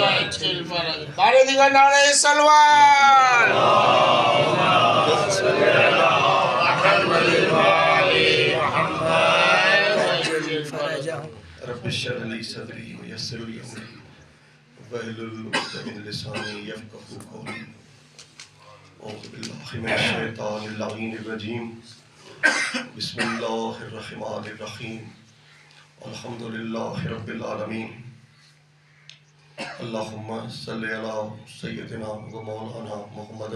بارے دیگر نعرہ سلوان رب اشرح لي صدري ويسر لي امري واحلل عقدة من لساني يفقهوا قولي اعوذ بالله من الشيطان اللعين الرجيم بسم الله الرحمن الرحيم الحمد لله رب العالمين اللهم صل على سيدنا ومولانا محمد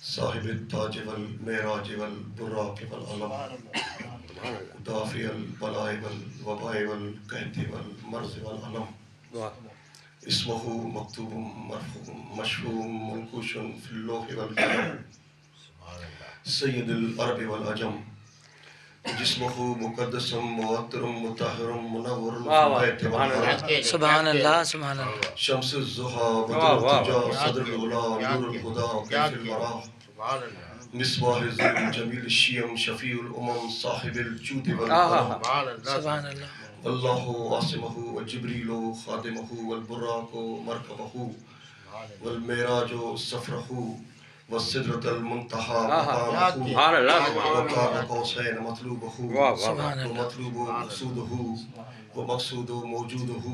صاحب التاج والمعراج والبراق والعلم دافع البلاء والوباء والقحط والمرض والعلم اسمه مكتوب مرفوع مشفوع منقوش في اللوح والقلم سید العرب والعجم جسمه مقدس موتر مطهر منور البيت والحرم سبحان اللہ سبحان اللہ شمس الضحى بدر الدجى صدر العلا نور الهدى كيف المرى مصباح الظل جمیل الشیم شفیع الامم صاحب الجود والکرم سبحان اللہ واللہ عاصمہ وجبریل خادمہ والبراق مرکبہ والمعراج سفرہ والسدرۃ المنتہی مقامہ وقاب قوسین مطلوبہ ومطلوب مقصودہ ومقصود موجودہ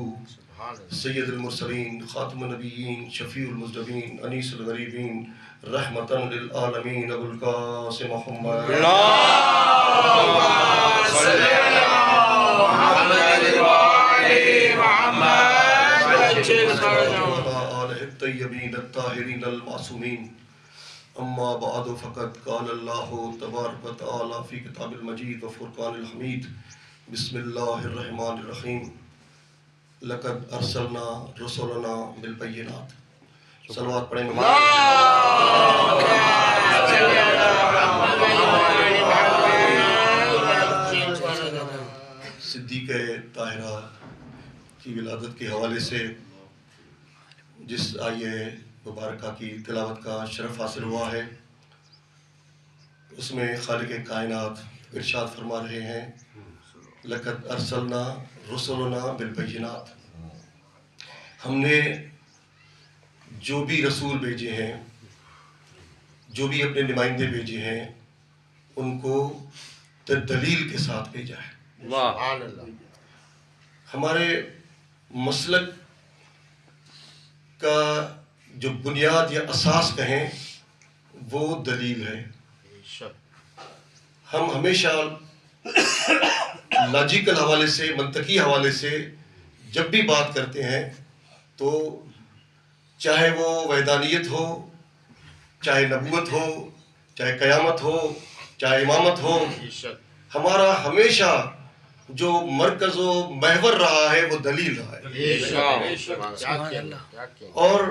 سید المرسلین خاتم النبیین شفیع المذنبین انیس الغریبین رحمتا للعالمین ابو القاسم محمد صلی اللہ محمد وآلِ محمد آلہ الطیبین الطاہرین المعصومین اما بعد فقد قال اللہ تبارک و تعالی فی کتاب المجید و فرقان الحمید بسم اللہ الرحمن الرحیم لقد ارسلنا رسولنا بالبینات صلوات پڑھیں گے صدیق طاہرہ کی ولادت کے حوالے سے جس آیہ مبارکہ کی تلاوت کا شرف حاصل ہوا ہے اس میں خالق کائنات ارشاد فرما رہے ہیں لقد ارسلنا رسولنا بالبینات ہم نے جو بھی رسول بھیجے ہیں جو بھی اپنے نمائندے بھیجے ہیں ان کو دلیل کے ساتھ بھیجا ہے ہمارے مسلک کا جو بنیاد یا اساس کہیں وہ دلیل ہے ہم ہمیشہ لاجیکل حوالے سے منطقی حوالے سے جب بھی بات کرتے ہیں تو چاہے وہ وحدانیت ہو چاہے نبوت ہو چاہے قیامت ہو چاہے امامت ہو ہمارا ہمیشہ جو مرکز و محور رہا ہے وہ دلیل رہا ہے اور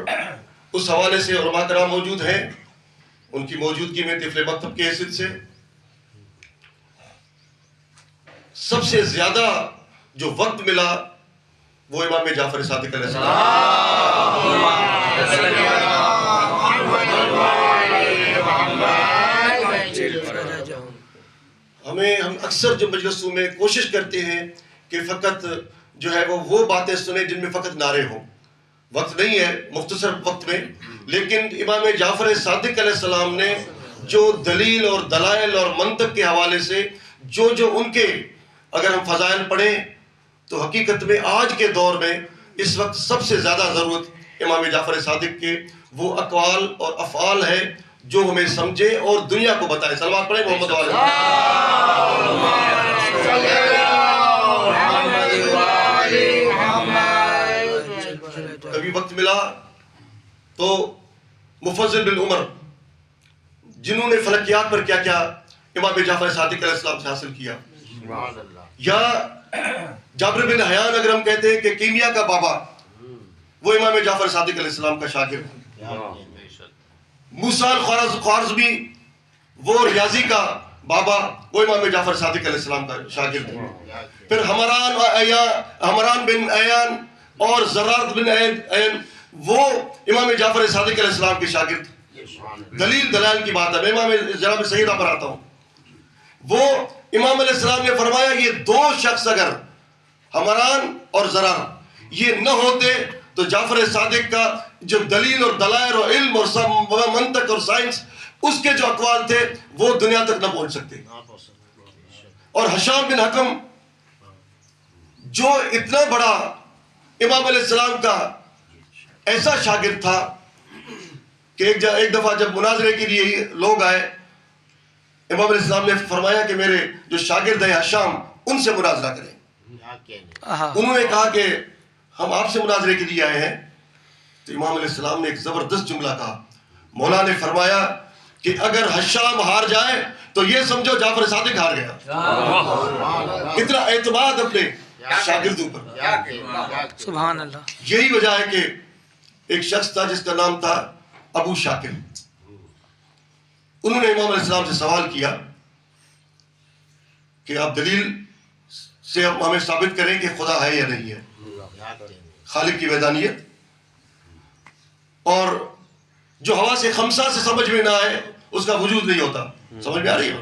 اس حوالے سے علماء کرام موجود ہیں ان کی موجودگی میں طفل مکتب کی حیثیت سے سب سے زیادہ جو وقت ملا وہ امام جعفر صادق علیہ السلام ہم اکثر جو مجلسوں میں کوشش کرتے ہیں کہ فقط جو ہے وہ باتیں سنیں جن میں فقط نعرے ہوں وقت نہیں ہے مختصر وقت میں لیکن امام جعفر صادق علیہ السلام نے جو دلیل اور دلائل اور منطق کے حوالے سے جو ان کے اگر ہم فضائل پڑھیں تو حقیقت میں آج کے دور میں اس وقت سب سے زیادہ ضرورت امام جعفر صادق کے وہ اقوال اور افعال ہے جو ہمیں سمجھے اور دنیا کو بتائے صلوات پڑھیں محمد کبھی وقت ملا تو مفضل بن عمر جنہوں نے فلکیات پر کیا کیا امام جعفر صادق علیہ السلام سے حاصل کیا یا جابر بن حیان اگر ہم کہتے ہیں کہ کیمیا کا بابا وہ امام جعفر صادق علیہ السلام کا شاگرد موسیٰ الخوارزمی وہ ریاضی کا بابا وہ امام جعفر صادق علیہ السلام کا شاگرد پھر حمران بن عیان اور زرارت بن عین وہ امام جعفر صادق علیہ السلام کے شاگرد دلیل دلائل کی بات ہے میں امام جناب سیدہ پر آتا ہوں وہ امام علیہ السلام نے فرمایا یہ دو شخص اگر حمران اور زرار یہ نہ ہوتے تو جعفر صادق کا جو دلیل اور دلائل اور علم اور منطق اور سائنس اس کے جو اقوال تھے وہ دنیا تک نہ پہنچ سکتے. اور ہشام بن حکم جو اتنا بڑا امام علیہ السلام کا ایسا شاگرد تھا کہ ایک دفعہ جب مناظرے کے لیے لوگ آئے, امام علیہ السلام نے فرمایا کہ میرے جو شاگرد ہیں ہشام ان سے مناظرہ کریں. انہوں نے کہا کہ ہم آپ سے مناظرے کے لیے آئے ہیں. تو امام علیہ السلام نے ایک زبردست جملہ کہا. مولا نے فرمایا کہ اگر ہشام ہار جائے تو یہ سمجھو جعفر صادق ہار گیا. اتنا اعتماد اپنے شاگردوں پر. سبحان اللہ. یہی وجہ ہے کہ ایک شخص تھا جس کا نام تھا ابو شاکر. انہوں نے امام علیہ السلام سے سوال کیا کہ آپ دلیل سے ہمیں ثابت کریں کہ خدا ہے یا نہیں ہے, خالق کی وحدانیت. اور جو حواس خمسہ سے سمجھ میں نہ آئے اس کا وجود نہیں ہوتا. سمجھ میں آ رہی ہے؟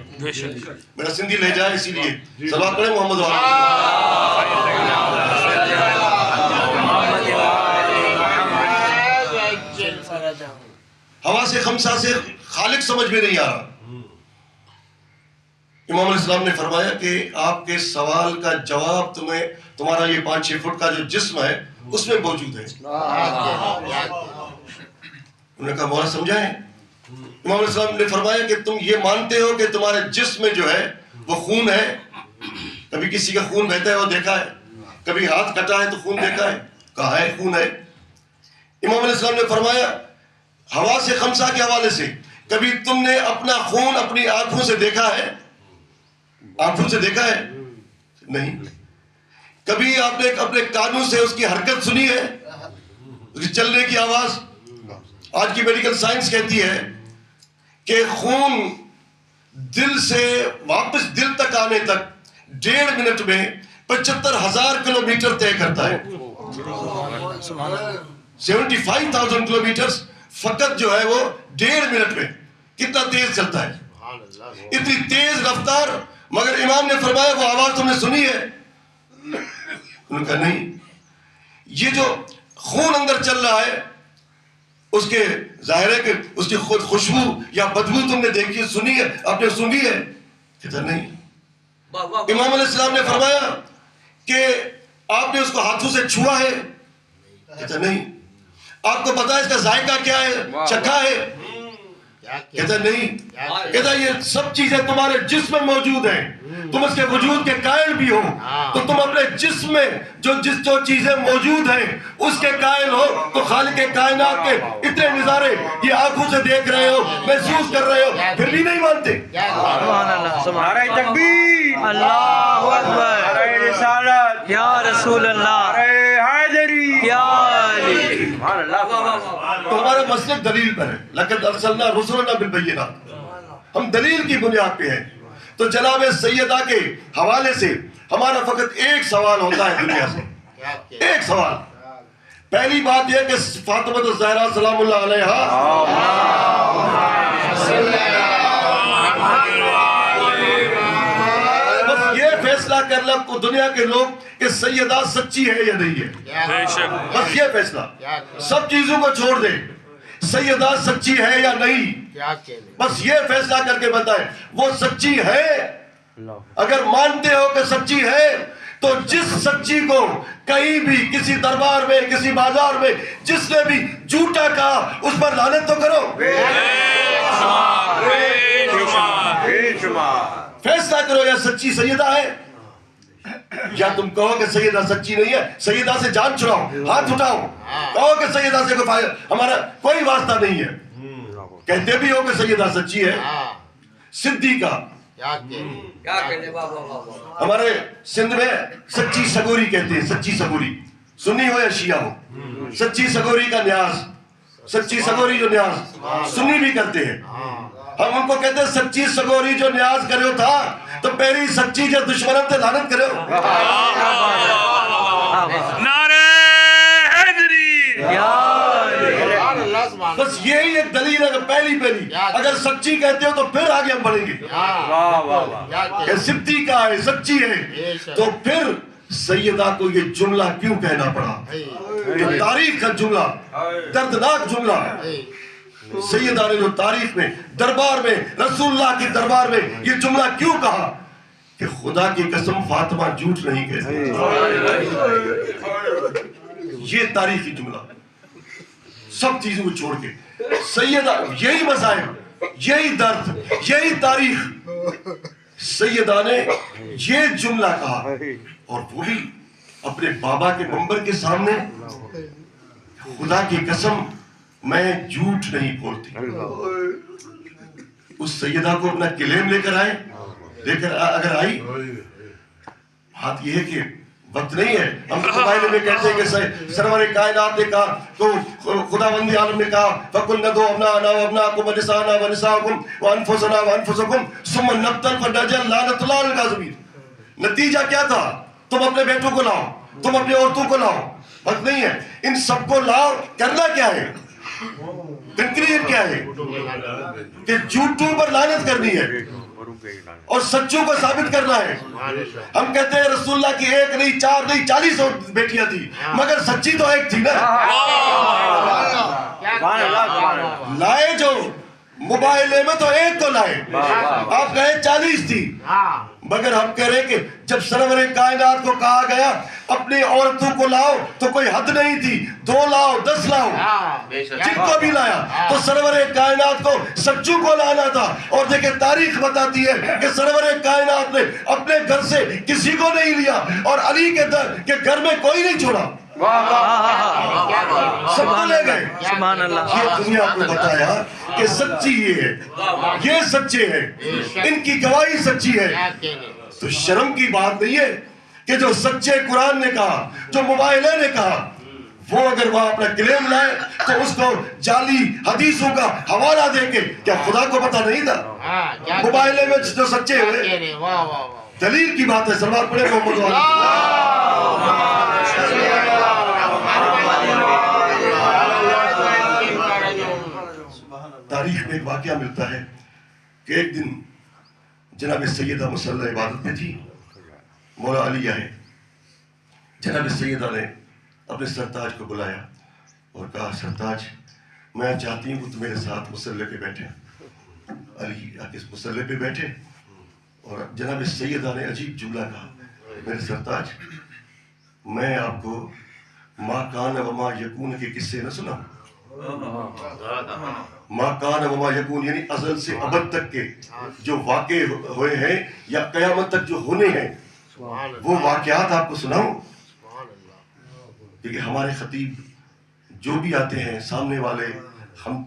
میرا سندھی لے جائے اسی لیے صلوات پڑھیں محمد حواس خمسہ سے خالق سمجھ میں نہیں آ رہا. امام علیہ السلام نے فرمایا کہ آپ کے سوال کا جواب تمہارا یہ 5-6 فٹ کا جو جسم ہے اس میں موجود ہے. انہوں نے کہا مولا سمجھائیں. امام علیہ السلام نے فرمایا کہ تم یہ مانتے ہو کہ تمہارے جسم میں جو ہے وہ خون ہے. کبھی کسی کا خون بہتا ہے وہ دیکھا ہے, کبھی ہاتھ کٹا ہے تو خون دیکھا ہے, کہا ہے خون ہے. امام علیہ السلام نے فرمایا حواس خمسہ کے حوالے سے کبھی تم نے اپنا خون اپنی آنکھوں سے دیکھا ہے؟ آنکھوں سے دیکھا ہے؟ نہیں. کبھی آپ نے اپنے کانوں سے اس کی حرکت سنی ہے, اس کی چلنے کی آواز؟ آج کی میڈیکل سائنس کہتی ہے کہ خون دل سے واپس دل تک آنے تک 1.5 منٹ میں 75,000 کلومیٹر طے کرتا ہے. 75,000 کلومیٹر فقط جو ہے وہ 1.5 منٹ میں. کتنا تیز چلتا ہے, اتنی تیز رفتار. مگر امام نے فرمایا وہ آواز تم نے سنی ہے؟ انہوں نے کہا نہیں. یہ جو خون اندر چل رہا ہے اس کے ظاہر ہے کہ اس کی خود خوشبو یا بدبو تم نے دیکھی سنی ہے, آپ نے سنی ہے؟ کہتا نہیں. امام علیہ السلام نے فرمایا کہ آپ نے اس کو ہاتھوں سے چھوا ہے؟ کہتا نہیں. آپ کو پتا ہے اس کا ذائقہ کیا ہے, چکھا ہے؟ کہتا نہیں. کہتا یہ سب چیزیں تمہارے جسم میں موجود ہیں, تم اس کے وجود کے قائل بھی ہو. تو تم اپنے جسم میں جو چیزیں موجود ہیں اس کے قائل ہو تو خالق کائنات کے اتنے نظارے یہ آنکھوں سے دیکھ رہے ہو, محسوس کر رہے ہو, پھر بھی نہیں مانتے. سبحان اللہ. نعرہ تکبیر, اللہ اکبر, نعرہ رسالت, یا رسول اللہ, نعرہ حیدری, یا علی. سبحان اللہ. تو ہمارا مسلک دلیل پر ہے. لقد ارسلنا رسلنا بالبینات, ہم دلیل کی بنیاد پہ ہیں. تو جناب سیدہ کے حوالے سے ہمارا فقط ایک سوال ہوتا ہے دنیا سے, ایک سوال. پہلی بات یہ کہ فاطمہ الزہرا سلام اللہ علیہا بس یہ فیصلہ کر لیں کو دنیا کے لوگ کہ سیدہ سچی ہے یا نہیں ہے. بس یہ فیصلہ, سب چیزوں کو چھوڑ دیں, سیدہ سچی ہے یا نہیں, بس یہ فیصلہ کر کے بتائیں وہ سچی ہے. اگر مانتے ہو کہ سچی ہے تو جس سچی کو کہیں بھی کسی دربار میں کسی بازار میں جس نے بھی جھوٹا کہا اس پر لعنت تو کرو. فیصلہ کرو یا سچی سیدہ ہے یا تم کہو کہ سیدہ سچی نہیں ہے. سیدہ سے جان چھڑاؤ, ہاتھ اٹھاؤ, کہو کہ سیدہ سے ہمارا کوئی واسطہ نہیں ہے. کہتے بھی ہو کہ سیدہ سچی ہے. صدیقہ, ہمارے سندھ میں سچی سگوری کہتے ہیں, سچی سگوری, سنی ہو یا شیعہ ہو, سچی سگوری کا نیاز, سچی سگوری جو نیاز سنی بھی کرتے ہیں. ہم ان کو کہتے ہیں سچی سگوری جو نیاز کرو تھا تو پہلی سچی جو دشمنوں سے لعنت کرو. نعرہ حیدری, بس یہی ایک دلیل ہے. پہلی اگر سچی کہتے ہو تو پھر آگے ہم بڑھیں گے کہ صدیقہ ہے, سچی ہے, تو پھر سیدہ کو یہ جملہ کیوں کہنا پڑا؟ یہ تاریخ کا جملہ، دردناک جملہ ہے۔ سیدہ نے جو تاریخ میں، دربار میں، رسول اللہ کی دربار میں یہ جملہ کیوں کہا کہ خدا کی قسم فاطمہ جھوٹ نہیں کہتی؟ یہ تاریخی جملہ، سب چیزوں کو چھوڑ کے سیدہ، یہی مذاہب، یہی درد، یہی تاریخ، سیدہ نے یہ جملہ کہا، اور وہ بھی اپنے بابا کے منبر کے سامنے، خدا کی قسم میں جھوٹ نہیں بولتی۔ اس سیدہ کو اپنا کلیم لے کر آئے، لے کر اگر آئی، بات یہ ہے کہ وقت نہیں ہے۔ ہم تو قبائل میں کہتے ہیں کہ سرور کائنات نے کہا، تو خداوند عالم نے کہا فَقُلْ نَدْعُ أَبْنَاءَنَا وَأَبْنَاءَكُمْ وَنِسَاءَنَا وَنِسَاءَكُمْ وَأَنفُسَنَا وَأَنفُسَكُمْ ثُمَّ نَبْتَلِ فَنَجْعَلْ لَعْنَةَ اللَّهِ عَلَى الْكَاذِبِينَ۔ نتیجہ کیا تھا؟ تم اپنے بیٹوں کو لاؤ، تم اپنے عورتوں کو لاؤ، وقت نہیں ہے۔ ان سب کو لاؤ، کرنا کیا ہے؟ کنکریٹ کیا ہے؟ کہ جھوٹوں پر لعنت کرنی ہے اور سچوں کو ثابت کرنا ہے۔ ہم کہتے ہیں رسول اللہ کی ایک نہیں، چار نہیں، 40 بیٹیاں تھی، مگر سچی تو ایک تھی نا۔ لائے جو مباہلے میں تو ایک کو لائے، آپ کہے 40 تھی، مگر ہم کہہ رہے کہ جب سرور کائنات کو کہا گیا اپنی عورتوں کو لاؤ تو کوئی حد نہیں تھی، 2 لاؤ 10 لاؤ، جن کو بھی لایا تو سرور کائنات کو سچوں کو لانا تھا۔ اور دیکھیں تاریخ بتاتی ہے کہ سرور کائنات نے اپنے گھر سے کسی کو نہیں لیا، اور علی کے گھر میں کوئی نہیں چھوڑا، سب کو لے گئے۔ سبحان اللہ۔ یہ دنیا کو بتایا کہ سچی یہ ہے، یہ سچے ہیں، ان کی گواہی سچی ہے۔ تو شرم کی بات نہیں ہے کہ جو سچے قرآن نے کہا، جو مباہلے نے کہا، وہ اگر وہاں اپنا کلیم لائے تو اس کو جعلی حدیثوں کا حوالہ دے کے، کیا خدا کو پتہ نہیں تھا؟ مباہلے میں جو سچے ہوئے، دلیل کی بات ہے۔ سلوات پڑھے محمد تاریخ میں ایک واقعہ ملتا ہے کہ ایک دن جناب سیدہ مصلی عبادت میں تھی، مولا علی آئے، جناب سیدہ نے اپنے سرتاج کو بلایا اور کہا سرتاج میں چاہتی ہوں کہ تم میرے ساتھ مصلی پہ بیٹھے۔ علی آ کے مصلی پہ بیٹھے اور جناب سیدہ نے عجیب جملہ کہا، میرے سرتاج میں آپ کو ما کان و ما یکون کے قصے نہ سنا؟ ما کان و ما یکون یعنی ازل سے ابد تک کے جو واقع ہوئے ہیں یا قیامت تک جو ہونے ہیں، وہ واقعات آپ کو سناؤں؟ کیونکہ ہمارے خطیب جو بھی آتے ہیں سامنے والے، ہم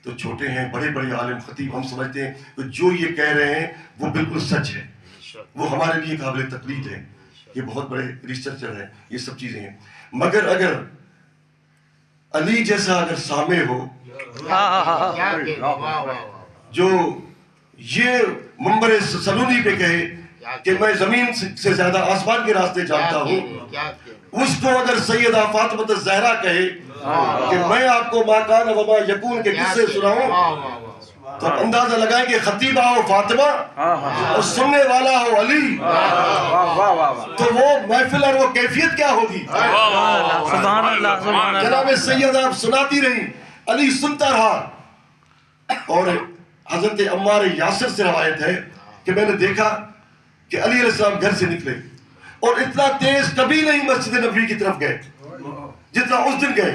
تو چھوٹے ہیں، بڑے بڑے عالم خطیب، ہم سمجھتے ہیں کہ جو یہ کہہ رہے ہیں وہ بالکل سچ ہے، وہ ہمارے لیے قابل تقلید ہے، یہ بہت بڑے ریسرچر ہیں، یہ سب چیزیں ہیں۔ مگر اگر علی جیسا اگر سامع ہو جو یہ منبر سلونی پہ کہے کہ میں زمین سے زیادہ آسمان کے راستے جانتا ہوں، اس کو اگر سیدہ فاطمہ الزہرا کہے کہ میں آپ کو ما کان و ما یکون کے قصے سناؤں، تو اندازہ لگائیں کہ خطیبہ ہو فاطمہ اور سننے والا ہو علی، تو وہ محفل اور وہ کیفیت کیا ہوگی؟ سبحان اللہ، سبحان اللہ۔ جناب سیدہ آپ سناتی رہی، علی سنتا رہا۔ اور حضرت عمار یاسر سے روایت ہے کہ میں نے دیکھا کہ علی علیہ السلام گھر سے نکلے اور اتنا تیز کبھی نہیں مسجد نبوی کی طرف گئے جتنا اس دن گئے۔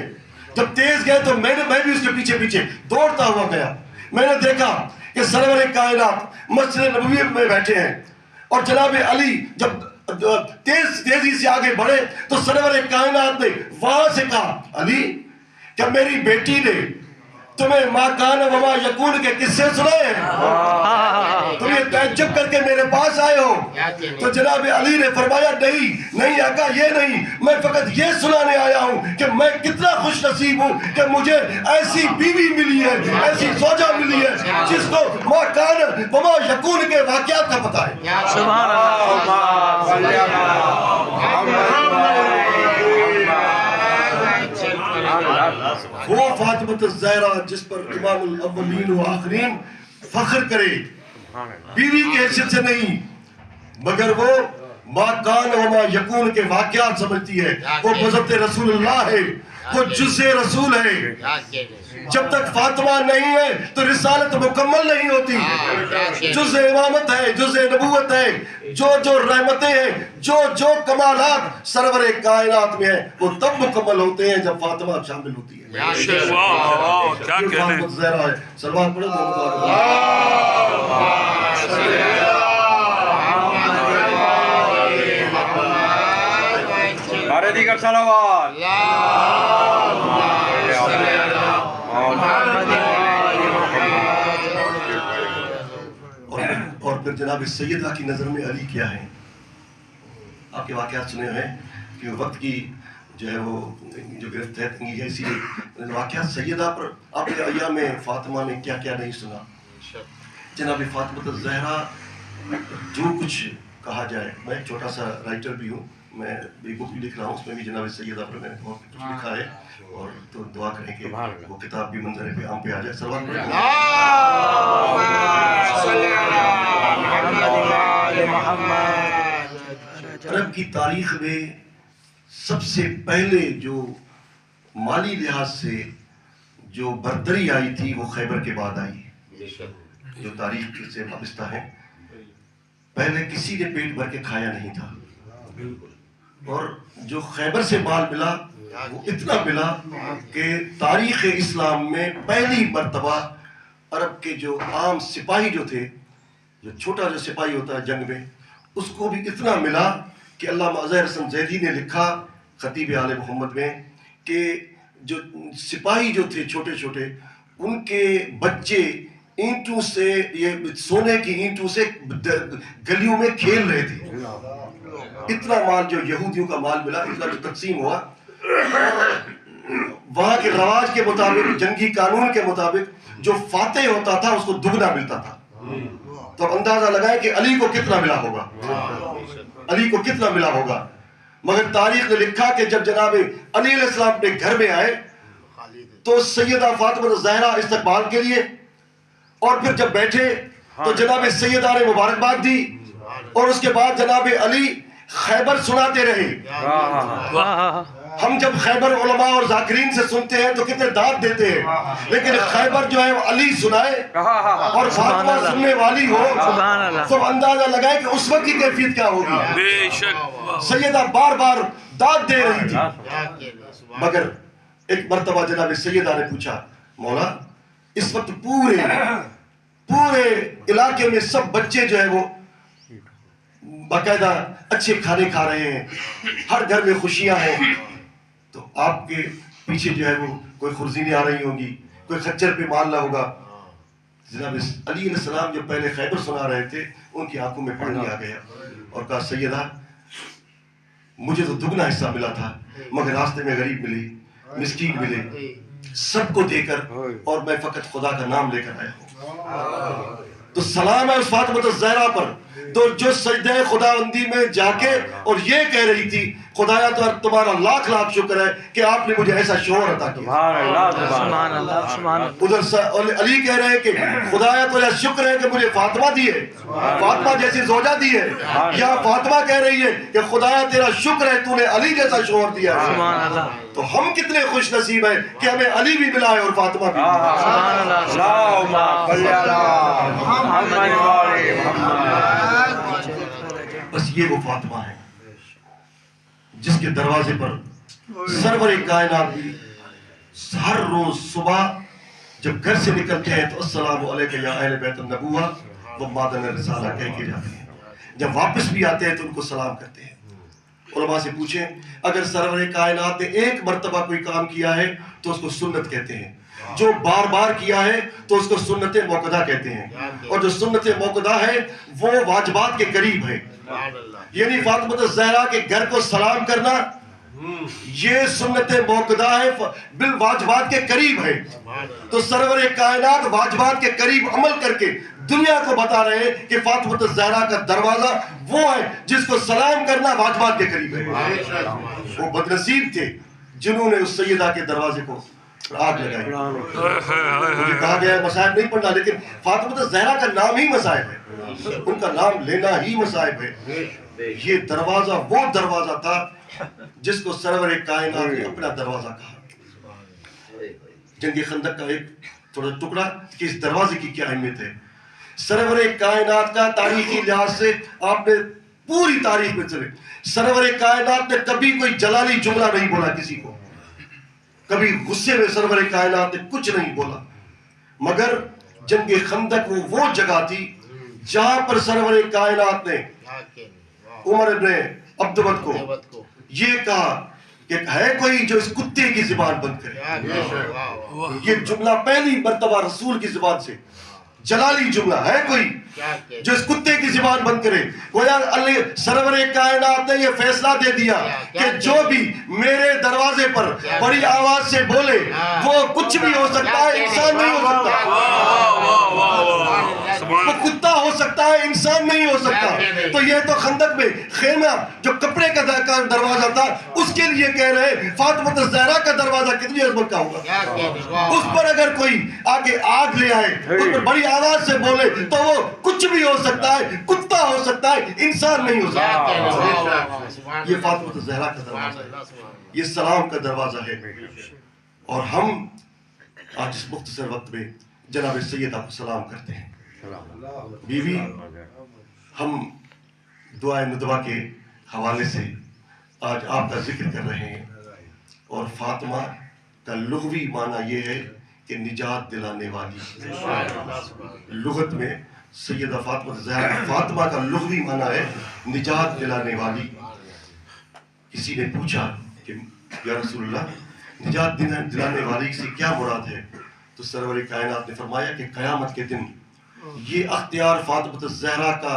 جب تیز گئے تو میں بھی اس کے پیچھے پیچھے دوڑتا ہوا گیا۔ میں نے دیکھا کہ سرور کائنات مسجد نبوی میں بیٹھے ہیں، اور جناب علی جب تیزی سے آگے بڑھے تو سرور کائنات نے وہاں سے کہا علی کیا میری بیٹی نے تمہیں ما کان و ما یکون کے قصے سنائے ہیں؟ تم یہ تعجب کر کے میرے پاس آئے ہو؟ تو جناب علی نے فرمایا نہیں آقا، یہ نہیں، میں فقط یہ سنانے آیا ہوں کہ میں کتنا خوش نصیب ہوں کہ مجھے ایسی بیوی ملی ہے، ایسی زوجہ ملی ہے جس کو ما کان و ما یکون کے واقعات کا پتہ ہے۔ سبحان وہ فاطمہ الزہرا جس پر امام الاولین و آخرین فخر کرے، بیوی کی حیثیت سے نہیں، مگر وہ ما کان و ما یکون کے واقعات سمجھتی ہے. وہ بذات رسول اللہ ہے, وہ جز رسول ہے. جب تک فاطمہ نہیں ہے تو رسالت مکمل نہیں ہوتی. جز امامت ہے, جز نبوت ہے, جو رحمتیں ہیں, جو کمالات سرور کائنات میں ہیں, وہ تب مکمل ہوتے ہیں جب فاطمہ شامل ہوتی ہے. واہ کیا کہنے. فاطمہ زہرا ہے. سلوات پڑھو. نعرہ دیگر صلوات. اور پھر جناب سیدہ کی نظر میں علی کیا ہے؟ آپ کے واقعات سنے ہیں کہ وقت کی جو ہے وہ جو گرفت ہے تنگی ہے, اسی لیے واقعات سیدہ پر آپ کے ایام میں فاطمہ نے کیا کیا نہیں سنا. جناب فاطمہ الزہرا جو کچھ کہا جائے, میں ایک چھوٹا سا رائٹر بھی ہوں, میں ایک بک بھی لکھ رہا ہوں, اس میں بھی جناب سیدہ پر میں نے بہت کچھ لکھا ہے, اور تو دعا کریں کہ وہ کتاب بھی منظر پہ عام پہ آ جائے. سلوات پڑھیں. عرب کی تاریخ میں سب سے پہلے جو مالی لحاظ سے جو برتری آئی تھی وہ خیبر کے بعد آئی, جو تاریخ سے وابستہ ہے. پہلے کسی نے پیٹ بھر کے کھایا نہیں تھا, اور جو خیبر سے مال ملا وہ اتنا ملا کہ تاریخ اسلام میں پہلی مرتبہ عرب کے جو عام سپاہی جو تھے, جو چھوٹا جو سپاہی ہوتا ہے جنگ میں, اس کو بھی اتنا ملا کہ علامہ اظہر حسن زیدی نے لکھا خطیب آل محمد میں کہ جو سپاہی جو تھے چھوٹے چھوٹے, ان کے بچے اینٹوں سے, یہ سونے کی اینٹوں سے گلیوں میں کھیل رہے تھے. اتنا مال جو یہودیوں کا مال ملا, اتنا جو تقسیم ہوا, وہاں کے رواج کے مطابق, جنگی قانون کے مطابق جو فاتح ہوتا تھا اس کو دگنا ملتا تھا. تو اب اندازہ لگائیں کہ علی کو کتنا ملا ہوگا, علی کو کتنا ملا ہوگا. مگر تاریخ نے لکھا کہ جب جناب علی علیہ السلام اپنے گھر میں آئے تو سیدہ فاطمہ الزہرا استقبال کے لیے, اور پھر جب بیٹھے تو جناب سیدہ نے مبارکباد دی, اور اس کے بعد جناب علی خیبر سناتے رہے. ہم جب خیبر علماء اور ذاکرین سے سنتے ہیں تو کتنے داد دیتے ہیں, لیکن خیبر جو ہے علی سنائے اور فاطمہ سننے والی ہو, تو اندازہ لگائے کہ اس وقت کی کیفیت کیا ہوگی. بے شک سیدہ بار بار داد دے رہی تھی. مگر ایک مرتبہ جناب سیدہ نے پوچھا, مولا اس وقت پورے علاقے میں سب بچے جو ہے وہ باقاعدہ اچھے کھانے کھا رہے ہیں, ہر گھر میں خوشیاں ہیں, تو آپ کے پیچھے جو ہے وہ کوئی خرزینیں آ رہی ہوں گی, کوئی خچر پہ مال نہ ہوگا. جناب علی علیہ السلام جو پہلے خیبر سنا رہے تھے, ان کی آنکھوں میں پانی آ گیا اور کہا, سیدہ مجھے تو دگنا حصہ ملا تھا, مگر راستے میں غریب ملے, مسکین ملے, سب کو دے کر, اور میں فقط خدا کا نام لے کر آیا ہوں. تو سلام ہے اس فاطمہ الزہرا پر تو جو سجدہ خداوندی میں جا کے اور یہ کہہ رہی تھی, خدایا تو تمہارا لاکھ لاکھ شکر ہے کہ آپ نے مجھے ایسا شوہر عطا کیا. سبحان اللہ, سبحان اللہ. ادھر علی کہہ رہے ہیں کہ خدایا تو شکر ہے کہ مجھے فاطمہ دی ہے, فاطمہ جیسی زوجہ دی ہے. یا فاطمہ کہہ رہی ہے کہ خدایا تیرا شکر ہے تو نے علی جیسا شوہر دیا ہے. سبحان اللہ. تو ہم کتنے خوش نصیب ہیں کہ ہمیں علی بھی ملا ہے اور فاطمہ بھی. سبحان اللہ. بس یہ وہ فاطمہ ہے جس کے دروازے پر سرور کائنات بھی ہر روز صبح جب گھر سے نکلتے ہیں تو السلام علیکم یا اہل بیت النبوہ و مادن الرسالہ کہہ کے جاتے ہیں. جب واپس بھی آتے ہیں تو ان کو سلام کرتے ہیں. علماء سے پوچھیں, اگر سرور کائنات نے ایک مرتبہ کوئی کام کیا ہے تو اس کو سنت کہتے ہیں, جو بار بار کیا ہے تو اس کو سنت موقدہ کہتے ہیں, اور جو سنت موقدہ ہے وہ واجبات کے قریب ہے. یعنی فاطمہ الزہرا کے گھر کو سلام کرنا یہ سنت موقدہ ہے, بالواجبات کے قریب ہے. تو سرور کائنات واجبات کے قریب عمل کر کے دنیا کو بتا رہے ہیں کہ فاطمہ الزہرا کا دروازہ وہ ہے جس کو سلام کرنا واجبات کے قریب ہے. وہ بدنصیب تھے جنہوں نے اس سیدہ کے دروازے کو آگ لگائی. مجھے کہا گیا ہے مصائب نہیں پڑھنا, لیکن فاطمہ الزہرا کا نام ہی مصائب ہے, ان کا نام لینا ہی مصائب ہے. یہ دروازہ وہ دروازہ تھا جس کو سرور کائنات نے اپنا دروازہ کہا. جنگ خندق کا ایک تھوڑا ٹکڑا کہ اس دروازے کی کیا اہمیت ہے. سرور کائنات کا تاریخی لحاظ سے آپ نے پوری تاریخ میں چلے، سرور کائنات نے کبھی کوئی جلالی جملہ نہیں بولا کسی کو، کبھی غصے میں سرور کائنات نے کچھ نہیں بولا. مگر جنگ خندق وہ جگہ تھی جہاں پر سرور کائنات نے عمر ابن عبدود کو یہ کہا کہ ہے کوئی جو اس کتے کی زبان بند کرے. یہ جملہ پہلی مرتبہ رسول کی زبان سے جلالی جملہ ہے کوئی جو اس کتے کی زبان بند کرے. گویا سرور کائنات نے یہ فیصلہ دے دیا کہ جو بھی میرے دروازے پر بڑی آواز سے بولے وہ کچھ بھی ہو سکتا ہے، انسان نہیں ہو سکتا. وہ کتا ہو سکتا ہے، انسان نہیں ہو سکتا. تو یہ تو خندق میں خیمہ جو کپڑے کا دروازہ تھا اس کے لیے کہہ رہے فاطمہ الزہرا کا دروازہ کتنی عظمت کا ہوگا. اس پر اگر کوئی آگے آگ لے آئے، اس پر بڑی آواز سے بولے تو وہ کچھ بھی ہو سکتا ہے، کتا ہو سکتا ہے، انسان نہیں ہو سکتا. یہ فاطمہ الزہرا کا دروازہ ہے، یہ سلام کا دروازہ ہے. اور ہم آج اس مختصر وقت میں جناب سیدہ کو سلام کرتے ہیں. بیوی، ہم دعائے ندوہ کے حوالے سے آج آپ کا ذکر کر رہے ہیں، اور فاطمہ کا لغوی معنی یہ ہے کہ نجات دلانے والی. لغت میں سیدہ فاطمہ الزہرا، فاطمہ کا لغوی معنی ہے نجات دلانے والی. کسی نے پوچھا کہ یا رسول اللہ نجات دلانے والی سے کیا مراد ہے؟ تو سرور کائنات نے فرمایا کہ قیامت کے دن یہ اختیار فاطمہ الزہرا کا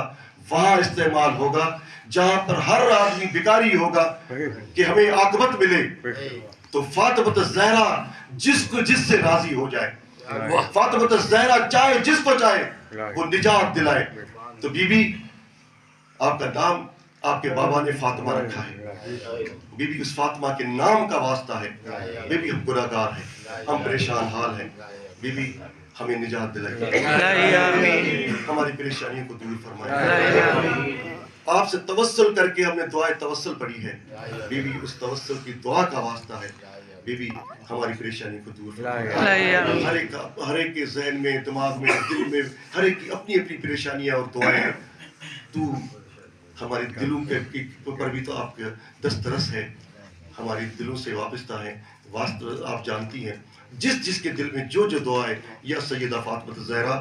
وہاں استعمال ہوگا جہاں پر ہر آدمی بیکاری ہوگا کہ ہمیں عاقبت ملے، تو فاطمہ الزہرا جس سے راضی ہو جائے، فاطمہ الزہرا چاہے جس کو چاہے وہ نجات دلائے. تو بی بی، آپ کا نام آپ کے بابا نے فاطمہ رکھا ہے. بی بی، اس فاطمہ کے نام کا واسطہ ہے. بی بی، ہم گناہگار ہیں، ہم پریشان حال ہیں. بی بی، ہمیں نجات دلائے، ہماری پریشانیوں کو دور فرمائے. آپ سے توسل کر کے ہم نے دعائے توسل پڑھی ہے. بی بی، اس توسل کی دعا کا واسطہ ہے. بی بی، ہماری پریشانی کو دور فرمائے. ہر ایک کے ذہن میں، دماغ میں، دل میں ہر ایک کی اپنی اپنی پریشانیاں اور دعائیں ہیں. تو ہمارے دلوں کے پر بھی تو آپ کا دسترس ہے، ہماری دلوں سے وابستہ ہے. واسطہ آپ جانتی ہیں جس کے دل میں جو دعا ہے. یا سیدہ فاطمہ الزہرا،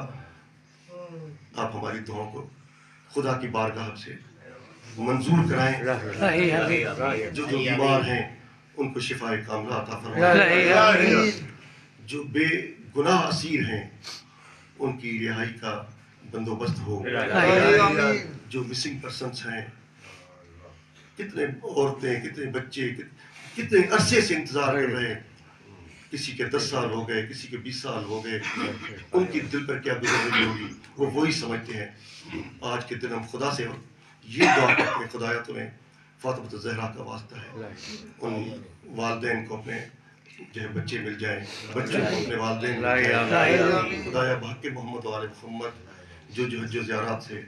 آپ ہماری دعاؤں کو خدا کی بارگاہ سے منظور کرائیں. جو بیمار ہیں ان کو شفاء کاملہ عطا فرمائیں. جو بے گناہ اسیر ہیں ان کی رہائی کا بندوبست ہو. جو مسنگ پرسنس ہیں، کتنے عورتیں، کتنے بچے کتنے عرصے سے انتظار کر رہے ہیں. کسی کے 10 سال ہو گئے، کسی کے 20 سال ہو گئے. ان کی دل پر کیا گزر رہی ہوگی وہ وہی سمجھتے ہیں. آج کے دن ہم خدا سے یہ دعا کرتے ہیں، خدایا تمہیں فاطمہ الزہرا کا واسطہ ہے، ان والدین کو اپنے جو ہے بچے مل جائیں، بچوں کو اپنے والدین مل جائیں. خدایا بحق محمد و آل محمد جو حج و زیارات سے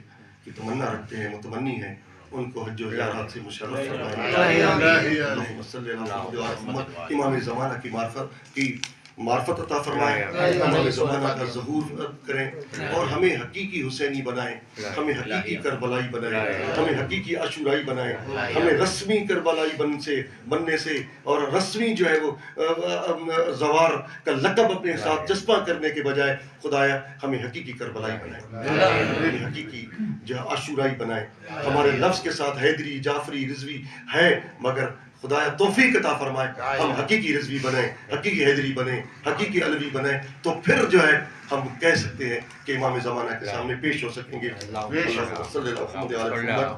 کی تمنا رکھتے ہیں، متمنی ہیں، ان کو حج و زیارات سے مشرف فرمائیں. اللہم صلی علی محمد و آل محمد. امام زمانہ کی معرفت عطا فرمائیں، امام زمانہ کا ظہور کریں، اور ہمیں حقیقی حسینی بنائیں، ہمیں حقیقی کربلائی بنائیں، ہمیں حقیقی عاشورائی بنائیں. ہمیں رسمی کربلائی بننے سے اور رسمی جو ہے وہ زوار کا لقب اپنے ساتھ جذبہ کرنے کے بجائے خدایا ہمیں حقیقی کربلائی بنائیں، ہمیں حقیقی جو عاشورائی بنائیں. ہمارے لفظ کے ساتھ حیدری، جعفری، رضوی ہے، مگر خدایا توفیق عطا فرمائے ہم حقیقی رضوی بنیں، حقیقی حیدری بنیں، حقیقی علوی بنیں. تو پھر جو ہے ہم کہہ سکتے ہیں کہ امام زمانہ کے سامنے پیش ہو سکیں گے. صلی اللہ علیہ وسلم.